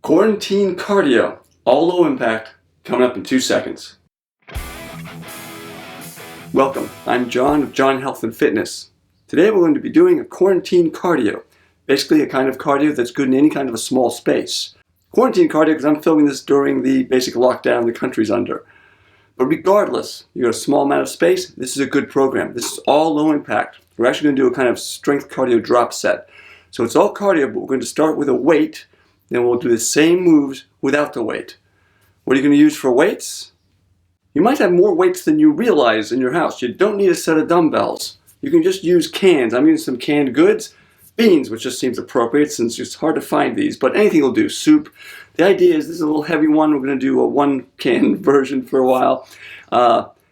Quarantine cardio, all low impact, coming up in 2 seconds. Welcome, I'm John of John Health and Fitness. Today we're going to be doing a quarantine cardio, basically a kind of cardio that's good in any kind of a small space. Quarantine cardio because I'm filming this during the basic lockdown the country's under. But regardless, you got a small amount of space, this is a good program. This is all low impact. We're actually going to do a kind of strength cardio drop set. So it's all cardio, but we're going to start with a weight. Then we'll do the same moves without the weight. What are you going to use for weights? You might have more weights than you realize in your house. You don't need a set of dumbbells. You can just use cans. I'm using some canned goods. Beans, which just seems appropriate since it's hard to find these, but anything will do. Soup. The idea is this is a little heavy one. We're going to do a one-can version for a while.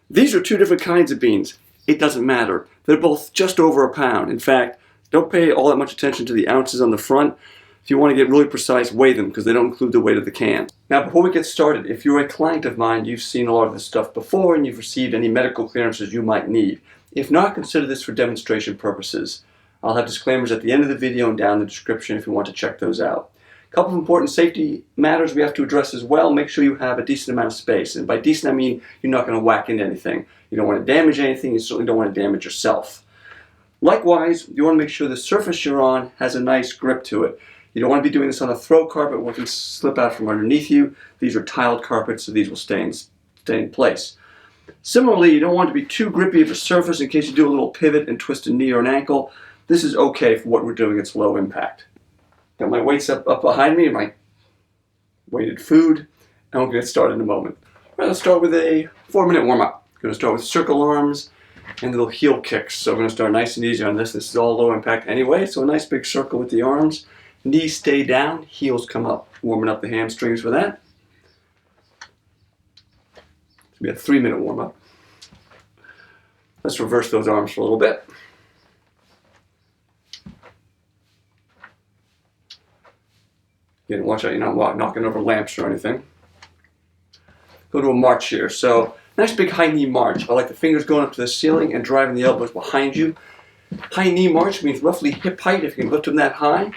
These are two different kinds of beans. It doesn't matter. They're both just over a pound. In fact, don't pay all that much attention to the ounces on the front. If you want to get really precise, weigh them because they don't include the weight of the can. Now, before we get started, if you're a client of mine, you've seen a lot of this stuff before and you've received any medical clearances you might need. If not, consider this for demonstration purposes. I'll have disclaimers at the end of the video and down in the description if you want to check those out. A couple of important safety matters we have to address as well. Make sure you have a decent amount of space. And by decent, I mean you're not going to whack into anything. You don't want to damage anything. You certainly don't want to damage yourself. Likewise, you want to make sure the surface you're on has a nice grip to it. You don't want to be doing this on a throw carpet where it can slip out from underneath you. These are tiled carpets, so these will stay in place. Similarly, you don't want to be too grippy of a surface in case you do a little pivot and twist a knee or an ankle. This is okay for what we're doing. It's low impact. Got my weights up behind me, my weighted food, and we'll get started in a moment. We're going to start with a 4-minute warm-up. We're going to start with circle arms and little heel kicks. So we're going to start nice and easy on this. This is all low impact anyway, so a nice big circle with the arms. Knees stay down, heels come up. Warming up the hamstrings for that. It's going to be a 3-minute warm-up. Let's reverse those arms for a little bit. Again, watch out you're not knocking over lamps or anything. Go to a march here. So, nice big high knee march. I like the fingers going up to the ceiling and driving the elbows behind you. High knee march means roughly hip height if you can lift them that high.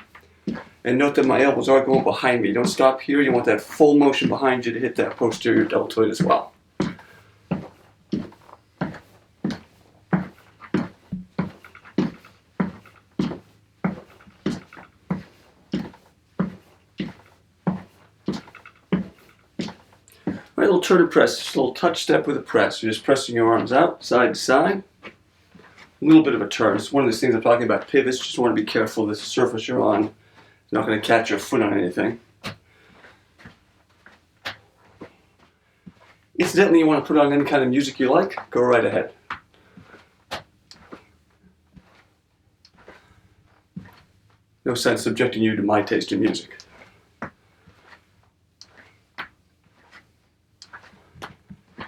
And note that my elbows are going behind me. Don't stop here. You want that full motion behind you to hit that posterior deltoid as well. Right, a little turtle press, just a little touch step with a press. You're just pressing your arms out, side to side. A little bit of a turn. It's one of those things I'm talking about, pivots. Just want to be careful the surface you're on is not going to catch your foot on anything. Incidentally, you want to put on any kind of music you like, go right ahead. No sense subjecting you to my taste in music.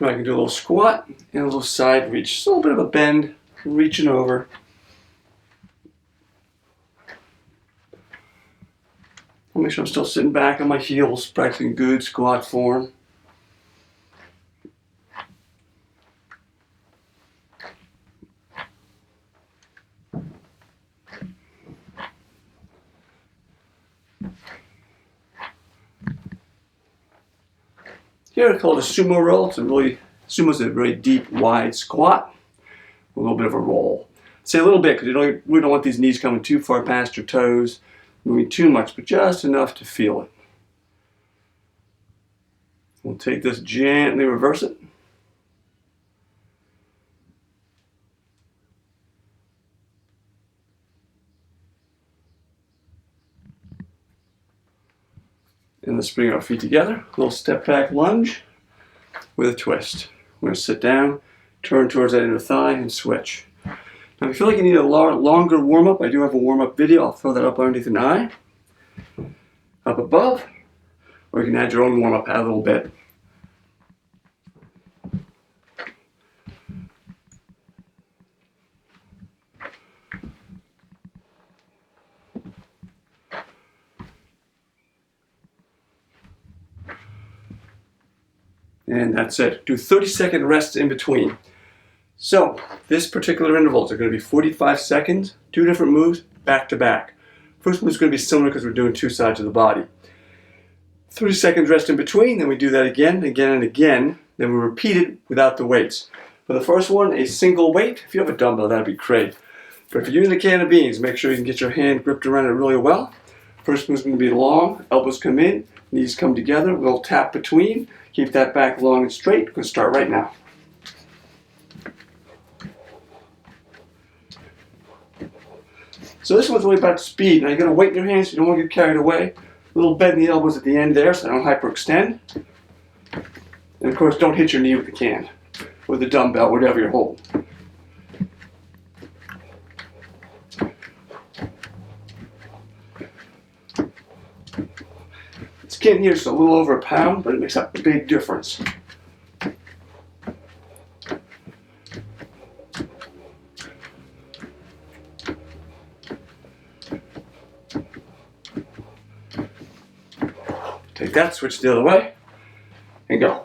Now I can do a little squat and a little side reach. Just a little bit of a bend, reaching over. I'll make sure I'm still sitting back on my heels, practicing good squat form. Here I call it a sumo roll. Sumo's a very deep, wide squat. A little bit of a roll. Say a little bit because we don't want these knees coming too far past your toes, moving too much, but just enough to feel it. We'll take this gently, reverse it. And let's bring our feet together. A little step back lunge with a twist. We're going to sit down, turn towards that inner thigh, and switch. Now, if you feel like you need a longer warm-up, I do have a warm-up video. I'll throw that up underneath an eye, up above, or you can add your own warm-up, add a little bit. And that's it. Do 30-second rests in between. So, this particular intervals are going to be 45 seconds, 2 different moves, back to back. First move is going to be similar because we're doing 2 sides of the body. 3 seconds rest in between, then we do that again, again, and again. Then we repeat it without the weights. For the first one, a single weight. If you have a dumbbell, that'd be great. But if you're using a can of beans, make sure you can get your hand gripped around it really well. First one's going to be long, elbows come in, knees come together, we'll tap between. Keep that back long and straight. We're going to start right now. So this one's really about speed. Now you're going to weight in your hands so you don't want to get carried away. A little bend in the elbows at the end there so I don't hyperextend. And of course, don't hit your knee with the can, or the dumbbell, whatever you're holding. This can here is a little over a pound, but it makes a big difference. Take that, switch the other way, and go.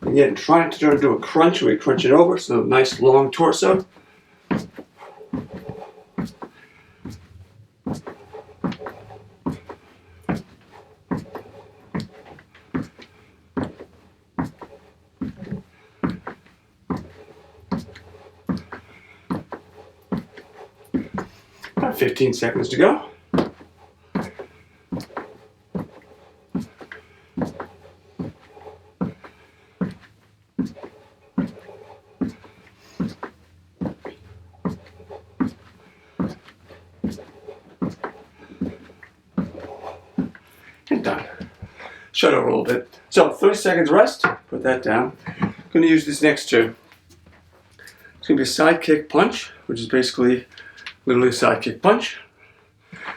Again, trying to turn into a crunch where we crunch it over, so a nice long torso. About 15 seconds to go. And done. Shut over a little bit. So 30 seconds rest. Put that down. I'm going to use this next two. It's going to be a side kick punch, which is basically literally a side kick punch.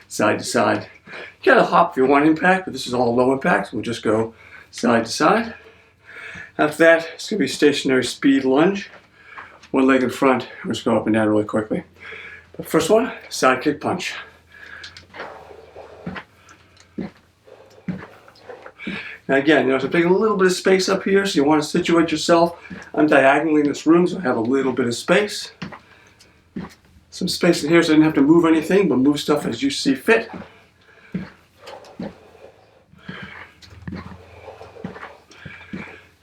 Side to side. You got to hop if you want impact, but this is all low impact. We'll just go side to side. After that, it's going to be a stationary speed lunge. One leg in front. We'll just go up and down really quickly. But first one, side kick punch. Now again, so take a little bit of space up here, so you want to situate yourself. I'm diagonally in this room, so I have a little bit of space. Some space in here so I didn't have to move anything, but move stuff as you see fit.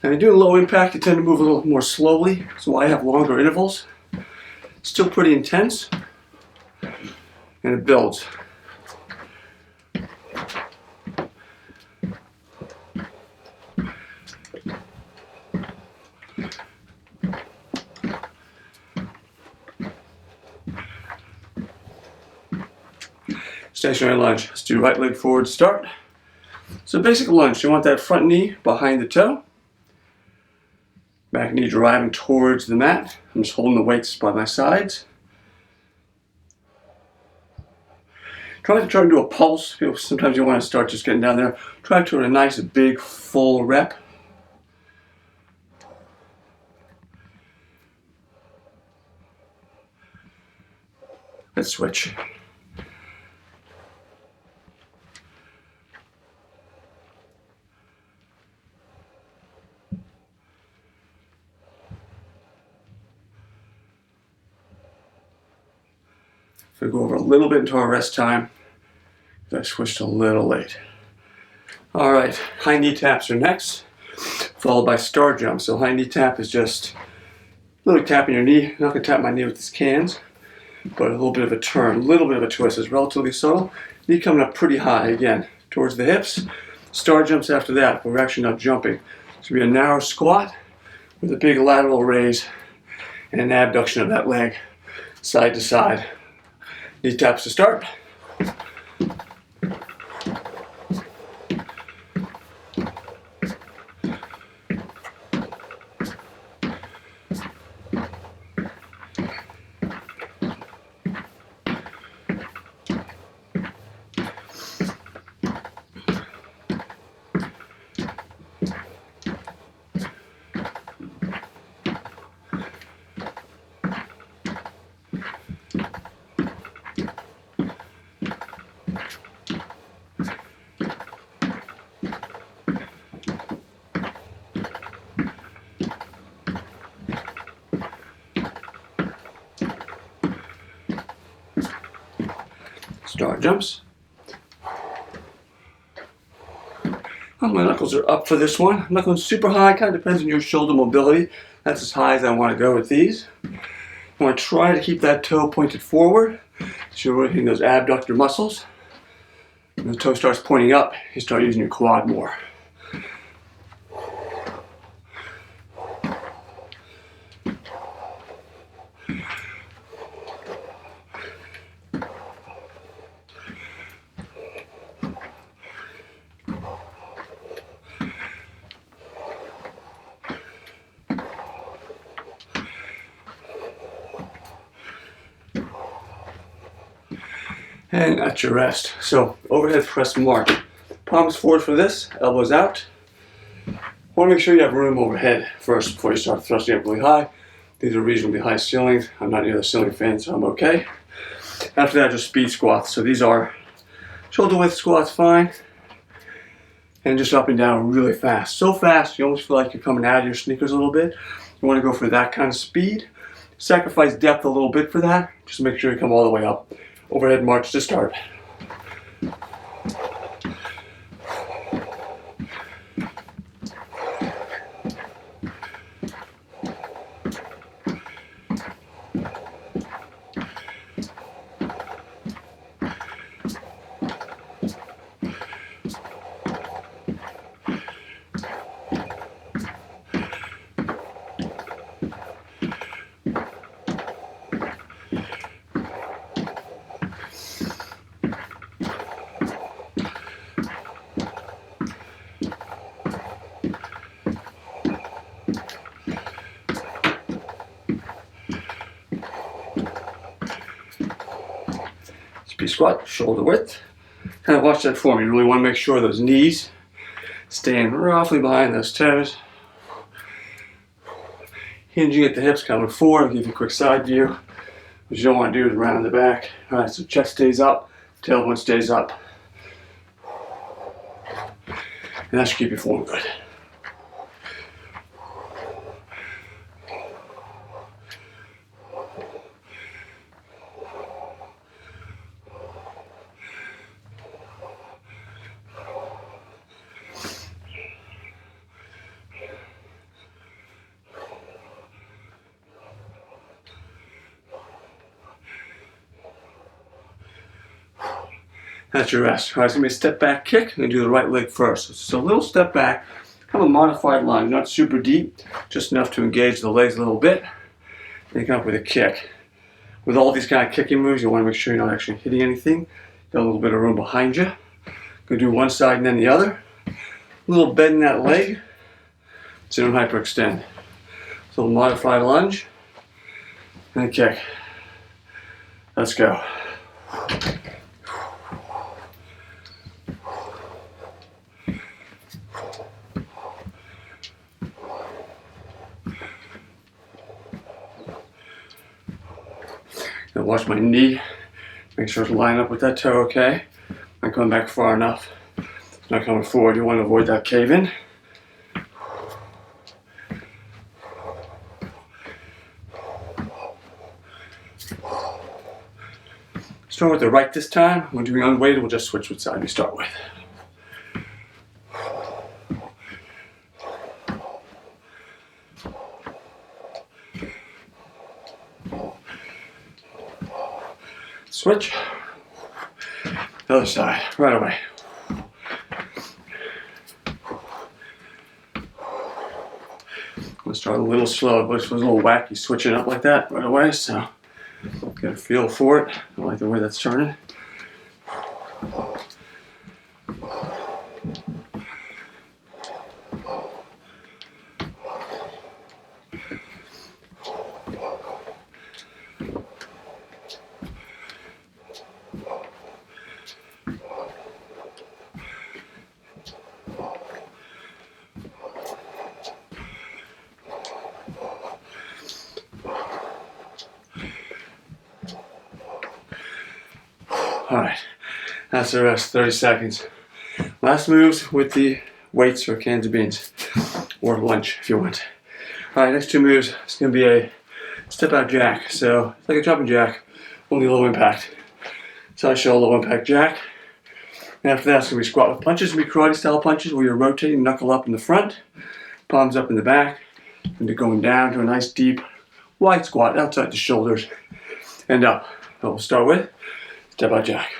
And doing low impact, you tend to move a little more slowly, so I have longer intervals. It's still pretty intense, and it builds. Stationary lunge. Let's do right leg forward start. So basic lunge, you want that front knee behind the toe. Back knee driving towards the mat. I'm just holding the weights by my sides. Try to do a pulse. Sometimes you want to start just getting down there. Try to do a nice big full rep. Let's switch. So we go over a little bit into our rest time. I switched a little late. All right, high knee taps are next, followed by star jump. So high knee tap is just literally tapping your knee. I'm not gonna tap my knee with these cans, but a little bit of a turn, a little bit of a twist. It's relatively subtle. Knee coming up pretty high again, towards the hips. Star jumps after that, but we're actually not jumping. It's gonna be a narrow squat with a big lateral raise and an abduction of that leg, side to side. Knee taps to start. Star jumps. Well, my knuckles are up for this one. I'm not going super high, kind of depends on your shoulder mobility. That's as high as I want to go with these. I want to try to keep that toe pointed forward, so you're working those abductor muscles. When the toe starts pointing up, you start using your quad more. And at your rest. So overhead press mark. Palms forward for this, elbows out. Want to make sure you have room overhead first before you start thrusting up really high. These are reasonably high ceilings. I'm not near the ceiling fan, so I'm okay. After that, just speed squats. So these are shoulder width squats, fine. And just up and down really fast. So fast, you almost feel like you're coming out of your sneakers a little bit. You want to go for that kind of speed. Sacrifice depth a little bit for that. Just make sure you come all the way up. Overhead march to start. Speed squat, shoulder width. Kind of watch that form. You really want to make sure those knees staying roughly behind those toes. Hinging at the hips, coming forward. I'll give you a quick side view. What you don't want to do is round the back. Alright, so chest stays up, tailbone stays up. And that should keep your form good. That's your rest. All right, it's gonna be a step back kick. I'm gonna do the right leg first. So it's just a little step back, kind of a modified lunge, not super deep, just enough to engage the legs a little bit. Then come up with a kick. With all these kind of kicking moves, you want to make sure you're not actually hitting anything. Got a little bit of room behind you. Gonna do one side and then the other. A little bend in that leg, so you don't hyperextend. So a modified lunge and a kick. Let's go. Gonna watch my knee, make sure it's lined up with that toe okay. Not coming back far enough. It's not coming forward, you want to avoid that cave in. Start with the right this time. When doing unweighted, we'll just switch which side we start with. Switch. The other side, right away. We'll start a little slow, but it was a little wacky switching up like that right away, so get a feel for it. I like the way that's turning. Alright, that's the rest, 30 seconds. Last moves with the weights or cans of beans, or lunch if you want. Alright, next two moves, it's going to be a step out jack. So it's like a jumping jack, only low impact. Side shoulder, low impact jack. And after that, it's going to be squat with punches. It's going to be karate style punches where you're rotating, knuckle up in the front, palms up in the back, and you're going down to a nice deep wide squat outside the shoulders and up. So we'll start with step out jack.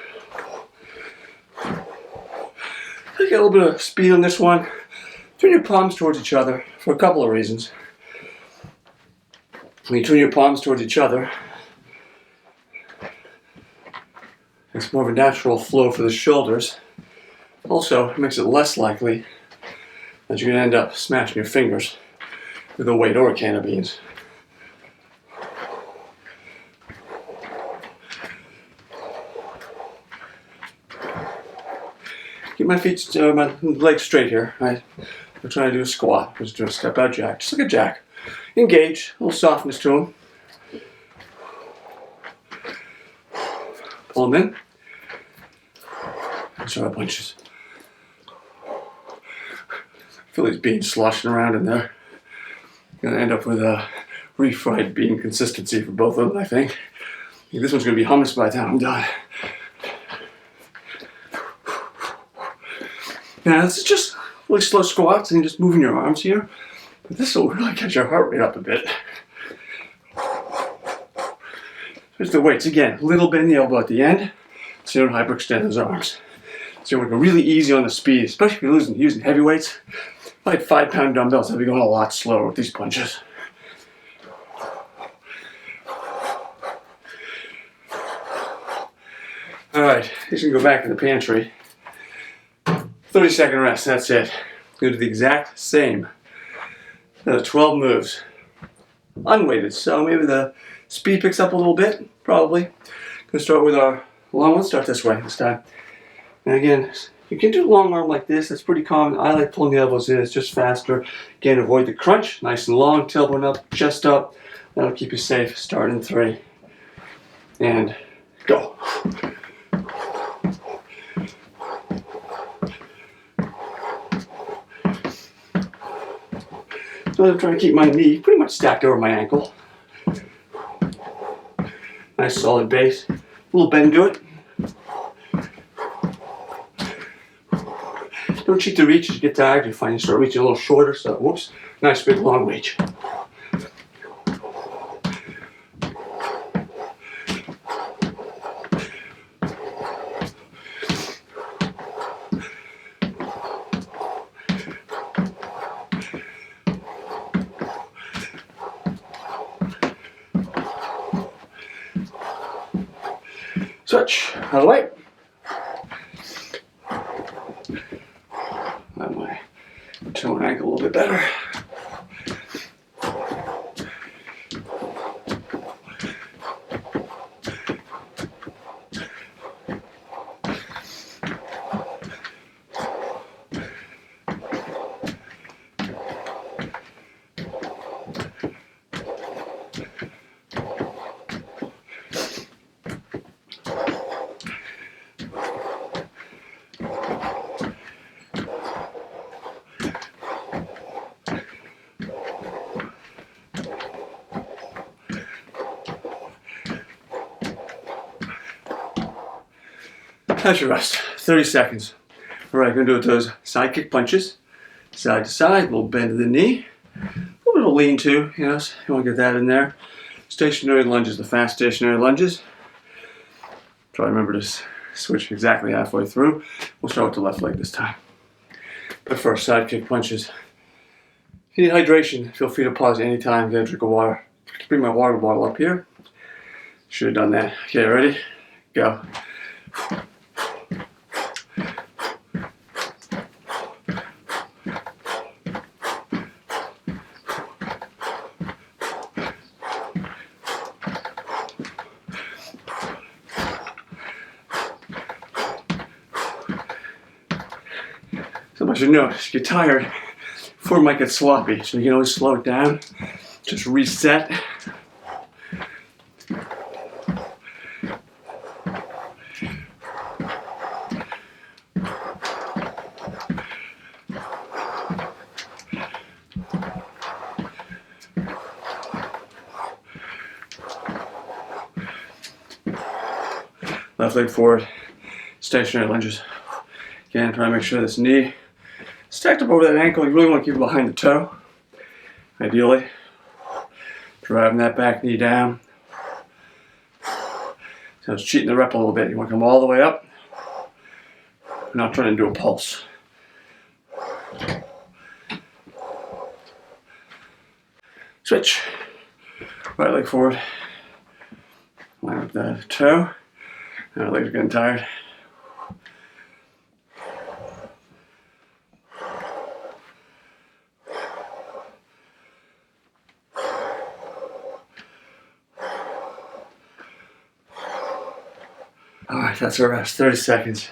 Get a little bit of speed on this one. Turn your palms towards each other for a couple of reasons. When you turn your palms towards each other, it's more of a natural flow for the shoulders. Also, it makes it less likely that you're going to end up smashing your fingers with a weight or a can of beans. Keep my feet, my legs straight here. Right? We're trying to do a squat. We're just doing a step out jack, just like a jack. Engage, a little softness to them. Pull them in. And start punches. Feel these beans sloshing around in there. Gonna end up with a refried bean consistency for both of them, I think. This one's gonna be hummus by the time I'm done. Now this is just really slow squats and just moving your arms here. But this will really get your heart rate up a bit. There's the weights. Again, a little bit in the elbow at the end, so you don't hyperextend those arms. So you're working really easy on the speed, especially if you're using heavy weights. Like 5-pound dumbbells, I'll be going a lot slower with these punches. Alright, he's gonna go back to the pantry. 30-second rest, that's it. Gonna do the exact same. 12 moves. Unweighted, so maybe the speed picks up a little bit, probably. Gonna start with our long one. Start this way this time. And again, you can do long arm like this. That's pretty common. I like pulling the elbows in. It's just faster. Again, avoid the crunch. Nice and long. Tailbone up, chest up. That'll keep you safe. Start in 3. And go. So I'm trying to keep my knee pretty much stacked over my ankle. Nice solid base. A little bend to it. Don't cheat the reach as you get tired. You find you start reaching a little shorter, so whoops. Nice big long reach. Switch, out of the way. That way, toe and ankle a little bit better. That's your rest. 30 seconds. Alright, gonna do it those side kick punches. Side to side, a little bend of the knee. A little bit of lean too, you know, so you want to get that in there. Stationary lunges, the fast stationary lunges. Try to remember to switch exactly halfway through. We'll start with the left leg this time. But first, side kick punches. If you need hydration, feel free to pause anytime. Get a drink of water. Bring my water bottle up here. Should have done that. Okay, ready? Go. So as you know, if you get tired, before it might get sloppy, so you can always slow it down. Just reset. Left leg forward, stationary lunges. Again, try to make sure this knee stacked up over that ankle. You really want to keep it behind the toe, ideally. Driving that back knee down. So it's cheating the rep a little bit. You want to come all the way up. Not trying to do a pulse. Switch. Right leg forward. Line up the toe. Our legs are getting tired. Alright, that's our rest. 30 seconds.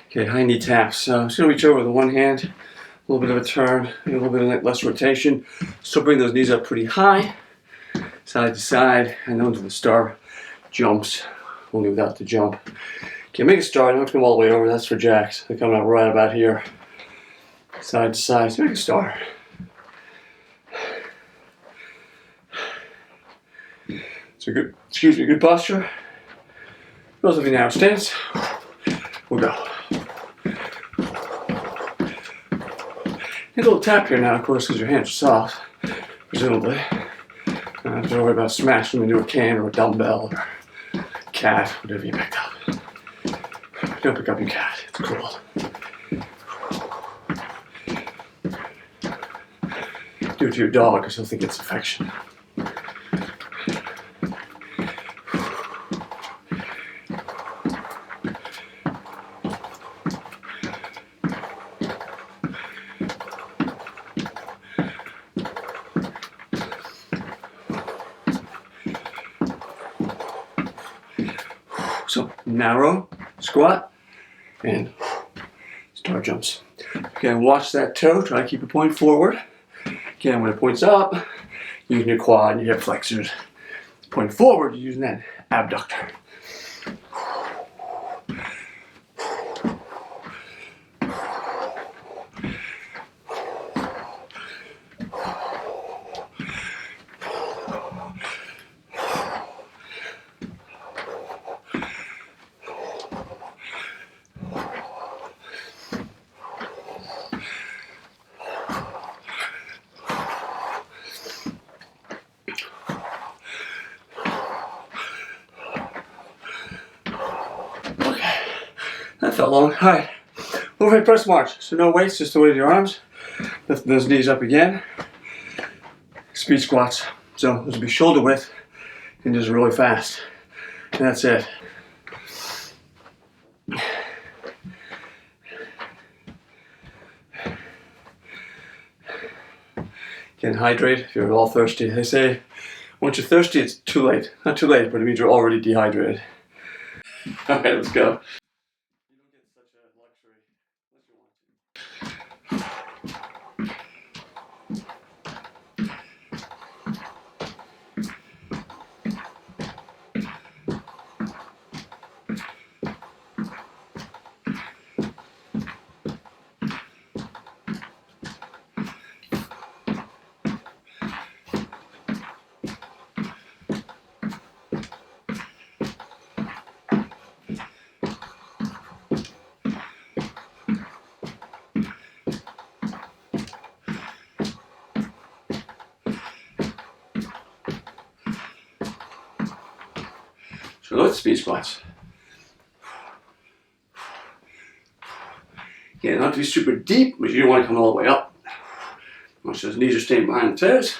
Okay, high knee taps. So I'm just going to reach over with one hand, a little bit of a turn, and a little bit of less rotation. Still bring those knees up pretty high, side to side, and onto the star jumps, only without the jump. Okay, make a start. I don't have to come all the way over. That's for jacks. They're coming up right about here, side to side. So make a start. So good, good posture. Relatively narrow stance. We'll go. A little tap here now, of course, because your hands are soft, presumably. Don't have to worry about smashing into a can or a dumbbell or a cat, whatever you picked up. Don't pick up your cat, it's cool. Do it to your dog because he'll think it's affection. So narrow, squat, and star jumps. Again, watch that toe, try to keep it point forward. Again, when it points up, using your quad and your hip flexors. Point forward, you're using that abductor. That felt long. Alright. Overhead press march. So no weights, just the weight of your arms. Lift those knees up again. Speed squats. So this will be shoulder width and just really fast. And that's it. Again, hydrate if you're all thirsty. They say once you're thirsty, it's too late. Not too late, but it means you're already dehydrated. Alright, let's go. So let's speed squats. Again, not to be super deep, but you don't want to come all the way up. Once those knees are staying behind the toes.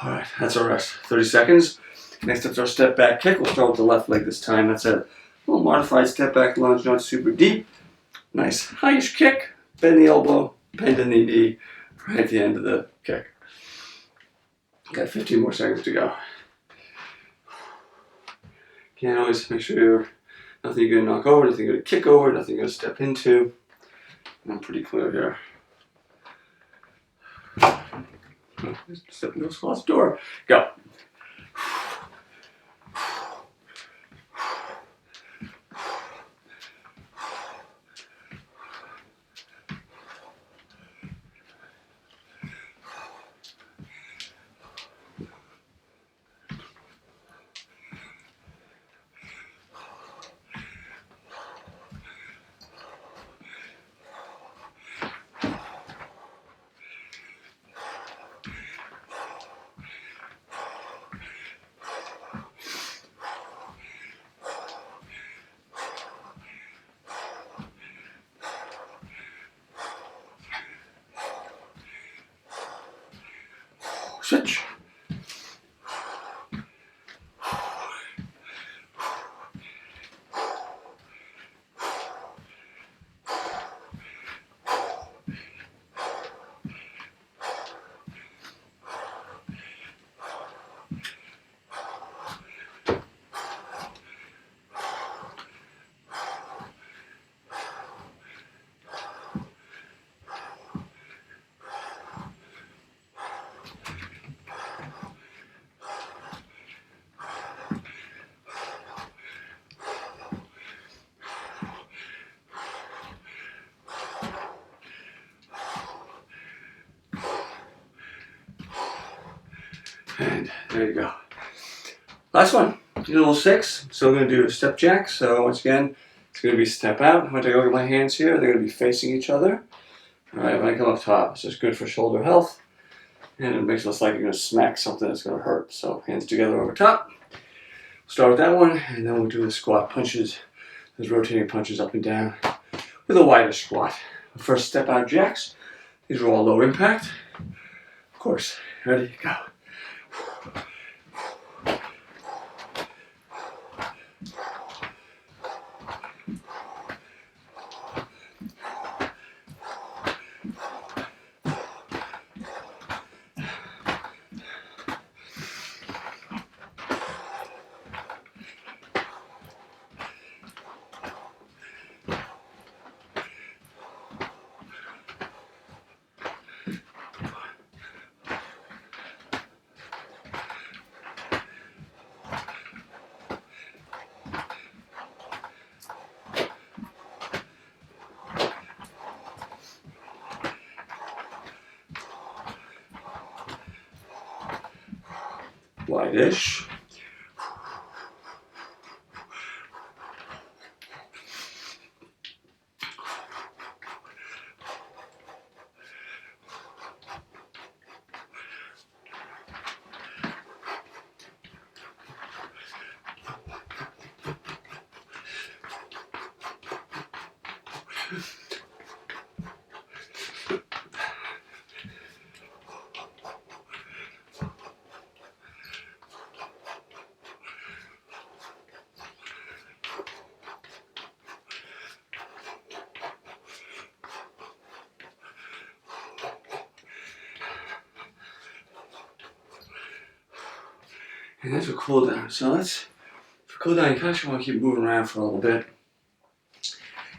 Alright, that's our rest. 30 seconds. Next up's our step back kick. We'll start with the left leg this time. That's a little modified step back lunge, not super deep. Nice high-ish kick. Bend the elbow, bend in the knee right at the end of the kick. Got 15 more seconds to go. Can't always make sure you're nothing you're gonna knock over, nothing you're gonna kick over, nothing you're gonna step into. I'm pretty clear here. Step into a squat's door. Go. Switch. And there you go. Last one, little 6. So I'm going to do a step jack. So once again, it's going to be step out. I'm going to go get my hands here. They're going to be facing each other. All right, when I come up top, it's just good for shoulder health. And it makes it less like you're going to smack something that's going to hurt. So hands together over top. Start with that one, and then we'll do the squat punches. Those rotating punches up and down with a wider squat. First step out jacks. These are all low impact. Of course, ready, go. Wide-ish. And that's a cool down. So for cool down, you kind of want to keep moving around for a little bit.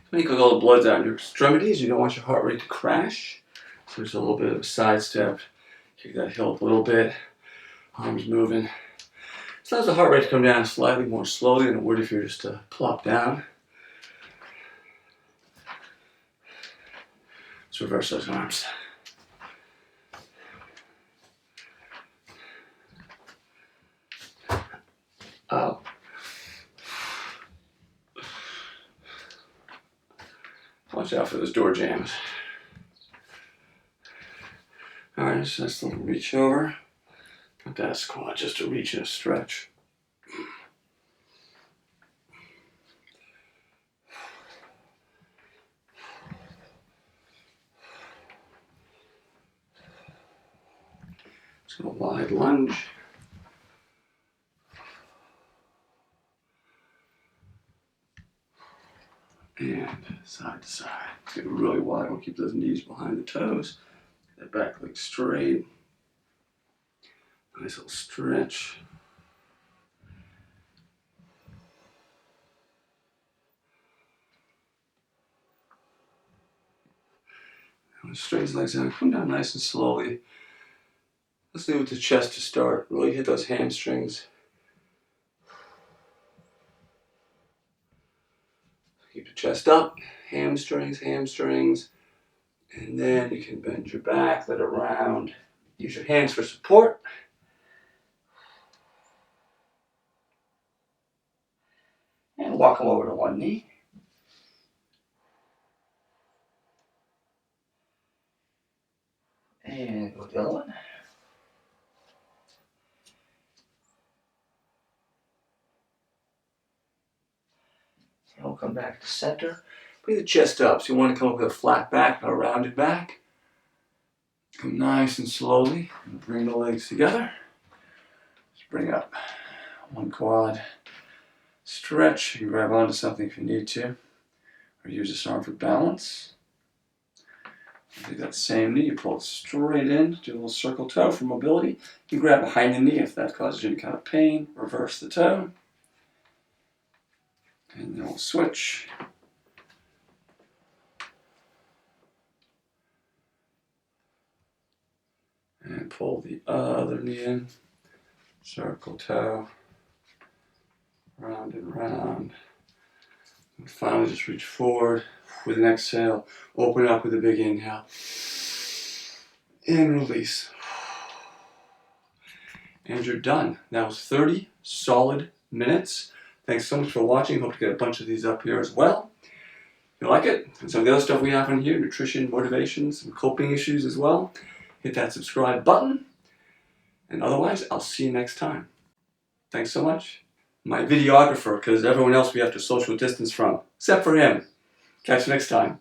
When you get all the blood down your extremities, you don't want your heart rate to crash. So there's a little bit of a side step. Kick that heel up a little bit. Arms moving. So allows the heart rate to come down slightly more slowly than it would if you were just to plop down. Let's reverse those arms. Up. Watch out for those door jams. Alright, so that's a little reach over. Not that squat, just a reach and a stretch. So a wide lunge. And side to side. It's getting really wide. We'll keep those knees behind the toes. That back leg straight. Nice little stretch. Straighten his legs out. Come down nice and slowly. Let's do it with the chest to start. Really hit those hamstrings. Keep the chest up. Hamstrings, hamstrings. And then you can bend your back, let it round. Use your hands for support. And walk them over to one knee. And go to the other one. And we'll come back to center. Bring the chest up. So you want to come up with a flat back, a rounded back. Come nice and slowly. And bring the legs together. Just bring up one quad. Stretch. You can grab onto something if you need to. Or use this arm for balance. Take that same knee, you pull it straight in, do a little circle toe for mobility. You can grab behind the knee if that causes you any kind of pain. Reverse the toe. And then we'll switch. And pull the other knee in. Circle toe. Round and round. And finally just reach forward with an exhale. Open up with a big inhale. And release. And you're done. That was 30 solid minutes. Thanks so much for watching. Hope to get a bunch of these up here as well. If you like it, and some of the other stuff we have on here, nutrition, motivation, some coping issues as well, hit that subscribe button. And otherwise, I'll see you next time. Thanks so much. My videographer, because everyone else we have to social distance from, except for him. Catch you next time.